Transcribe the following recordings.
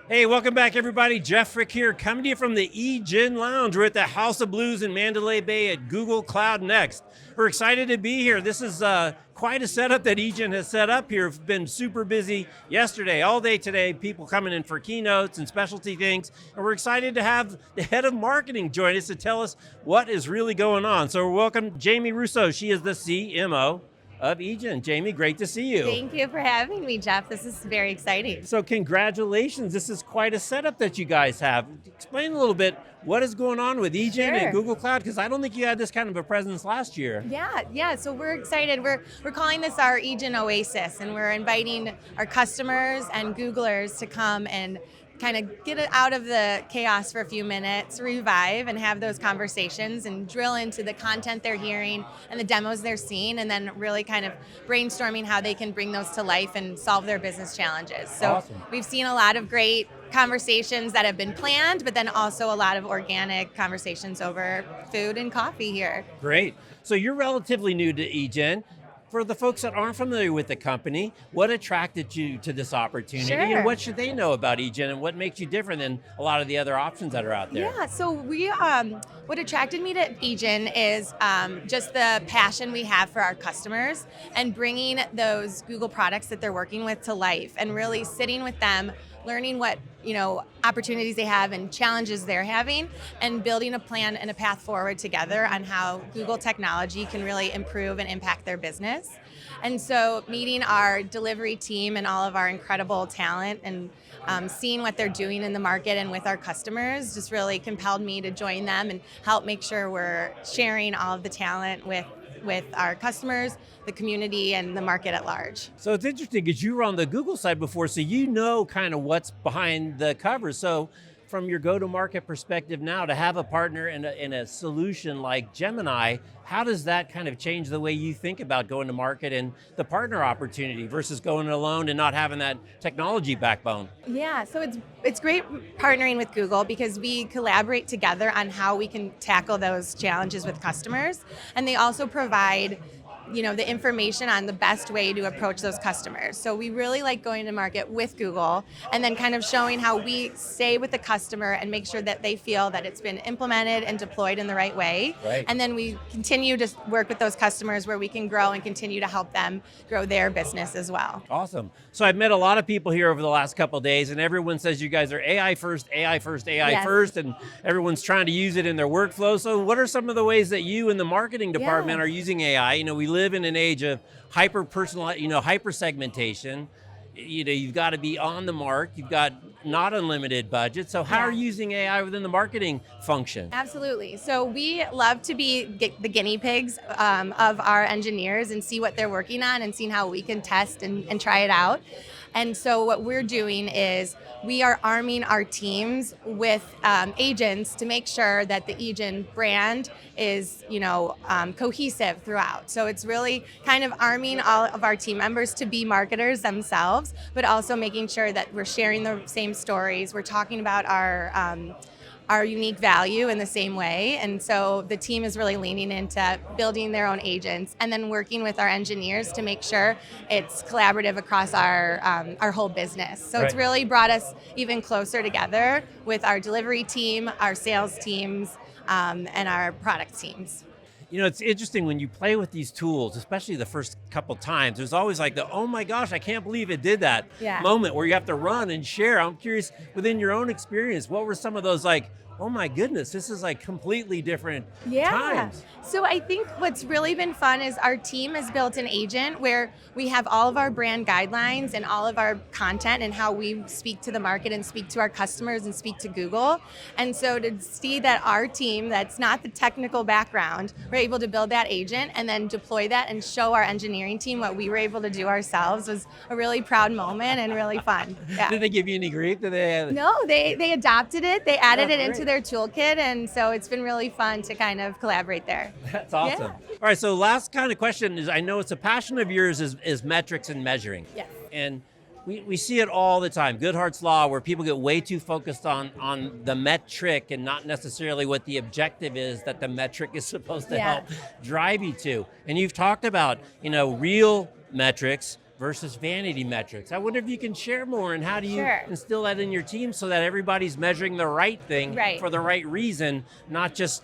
Hey, welcome back, everybody. Jeff Frick here, coming to you from the Egen Lounge. We're at the House of Blues in Mandalay Bay at Google Cloud Next. We're excited to be here. This is quite a setup that Egen has set up here. We've been super busy yesterday, all day today, people coming in for keynotes and specialty things. And we're excited to have the head of marketing join us to tell us what is really going on. So we're welcome Jamie Russo. She is the CMO of Egen. Jamie, great to see you. Thank you for having me, Jeff. This is very exciting. So congratulations, this is quite a setup that you guys have. Explain a little bit what is going on with Egen and Google Cloud, because I don't think you had this kind of a presence last year. Yeah, so we're excited. We're calling this our Egen Oasis, and we're inviting our customers and Googlers to come and kind of get it out of the chaos for a few minutes, revive, and have those conversations and drill into the content they're hearing and the demos they're seeing, and then really kind of brainstorming how they can bring those to life and solve their business challenges. So awesome. We've seen a lot of great conversations that have been planned, but then also a lot of organic conversations over food and coffee here. Great. So you're relatively new to Egen. For the folks that aren't familiar with the company, what attracted you to this opportunity? Sure. And what should they know about Egen, and what makes you different than a lot of the other options that are out there? Yeah, so what attracted me to Egen is just the passion we have for our customers and bringing those Google products that they're working with to life, and really sitting with them, learning what opportunities they have and challenges they're having, and building a plan and a path forward together on how Google technology can really improve and impact their business. And so meeting our delivery team and all of our incredible talent and seeing what they're doing in the market and with our customers just really compelled me to join them and help make sure we're sharing all of the talent with our customers, the community, and the market at large. So it's interesting because you were on the Google side before, so you know kind of what's behind the covers. So from your go-to-market perspective now, to have a partner in a solution like Gemini, how does that kind of change the way you think about going to market and the partner opportunity versus going alone and not having that technology backbone? Yeah, so it's great partnering with Google because we collaborate together on how we can tackle those challenges with customers, and they also provide the information on the best way to approach those customers. So we really like going to market with Google and then kind of showing how we stay with the customer and make sure that they feel that it's been implemented and deployed in the right way. Right. And then we continue to work with those customers where we can grow and continue to help them grow their business as well. Awesome. So I've met a lot of people here over the last couple of days, and everyone says you guys are AI first, AI first, AI Yes. first, and everyone's trying to use it in their workflow. So what are some of the ways that you in the marketing department are using AI? We live in an age of hyper-personalized, hyper-segmentation. You've got to be on the mark. You've got not unlimited budget. So how are you using AI within the marketing function? Absolutely. So we love to be the guinea pigs of our engineers and see what they're working on and seeing how we can test and try it out. And so what we're doing is we are arming our teams with agents to make sure that the Egen brand is, cohesive throughout. So it's really kind of arming all of our team members to be marketers themselves, but also making sure that we're sharing the same stories. We're talking about our unique value in the same way. And so the team is really leaning into building their own agents and then working with our engineers to make sure it's collaborative across our whole business. So It's really brought us even closer together with our delivery team, our sales teams, and our product teams. It's interesting when you play with these tools, especially the first couple times, there's always like the, oh my gosh, I can't believe it did that moment where you have to run and share. I'm curious, within your own experience, what were some of those like, oh my goodness, this is like completely different times? So I think what's really been fun is our team has built an agent where we have all of our brand guidelines and all of our content and how we speak to the market and speak to our customers and speak to Google. And so to see that our team, that's not the technical background, we're able to build that agent and then deploy that and show our engineering team what we were able to do ourselves was a really proud moment and really fun. Yeah. Did they give you any grief? No, they adopted it. They added it into their toolkit, and so it's been really fun to kind of collaborate there. That's awesome. All right, so last kind of question is, I know it's a passion of yours is metrics and measuring. Yes. And we see it all the time, Goodhart's Law, where people get way too focused on the metric and not necessarily what the objective is that the metric is supposed to help drive you to. And you've talked about, real metrics versus vanity metrics. I wonder if you can share more, and how do you Sure. instill that in your team so that everybody's measuring the right thing Right. for the right reason, not just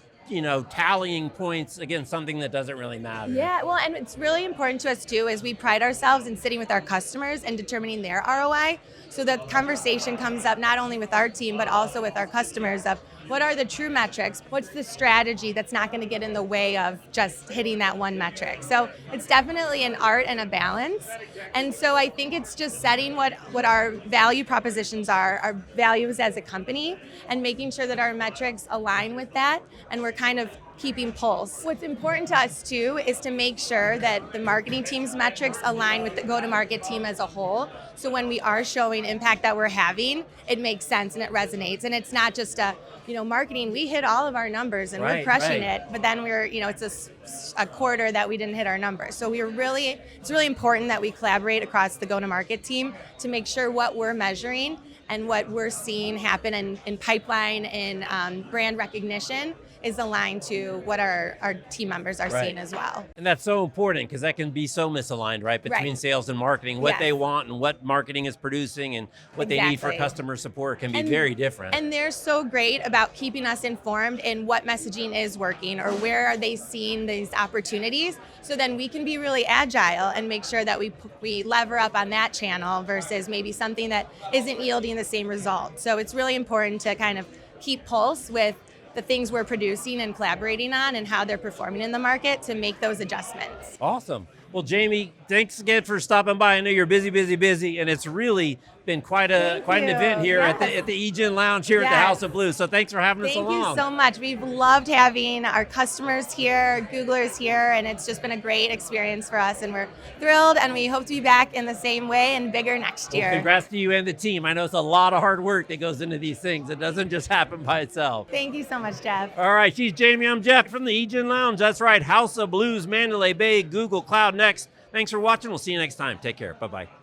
tallying points against something that doesn't really matter. Yeah, well, and it's really important to us too, is we pride ourselves in sitting with our customers and determining their ROI. So that conversation comes up not only with our team, but also with our customers of what are the true metrics? What's the strategy that's not going to get in the way of just hitting that one metric? So it's definitely an art and a balance. And so I think it's just setting what our value propositions are, our values as a company, and making sure that our metrics align with that. And we're kind of keeping pulse. What's important to us too is to make sure that the marketing team's metrics align with the go-to-market team as a whole. So when we are showing impact that we're having, it makes sense and it resonates. And it's not just marketing, we hit all of our numbers and we're crushing it, but then it's a quarter that we didn't hit our numbers. So it's really important that we collaborate across the go-to-market team to make sure what we're measuring and what we're seeing happen in pipeline and brand recognition is aligned to what our team members are seeing as well. And that's so important, because that can be so misaligned, right? Between sales and marketing, what they want and what marketing is producing and what they need for customer support can be very different. And they're so great about keeping us informed in what messaging is working or where are they seeing these opportunities. So then we can be really agile and make sure that we lever up on that channel versus maybe something that isn't yielding the same result. So it's really important to kind of keep pulse with the things we're producing and collaborating on and how they're performing in the market to make those adjustments. Awesome. Well, Jamie, thanks again for stopping by. I know you're busy, and it's really been quite an event here at the Egen Lounge here at the House of Blues. So thanks for having us along. Thank you so much. We've loved having our customers here, Googlers here, and it's just been a great experience for us. And we're thrilled, and we hope to be back in the same way and bigger next year. Well, congrats to you and the team. I know it's a lot of hard work that goes into these things. It doesn't just happen by itself. Thank you so much, Jeff. All right, she's Jamie. I'm Jeff from the Egen Lounge. That's right, House of Blues, Mandalay Bay, Google Cloud next. Thanks for watching. We'll see you next time. Take care. Bye-bye.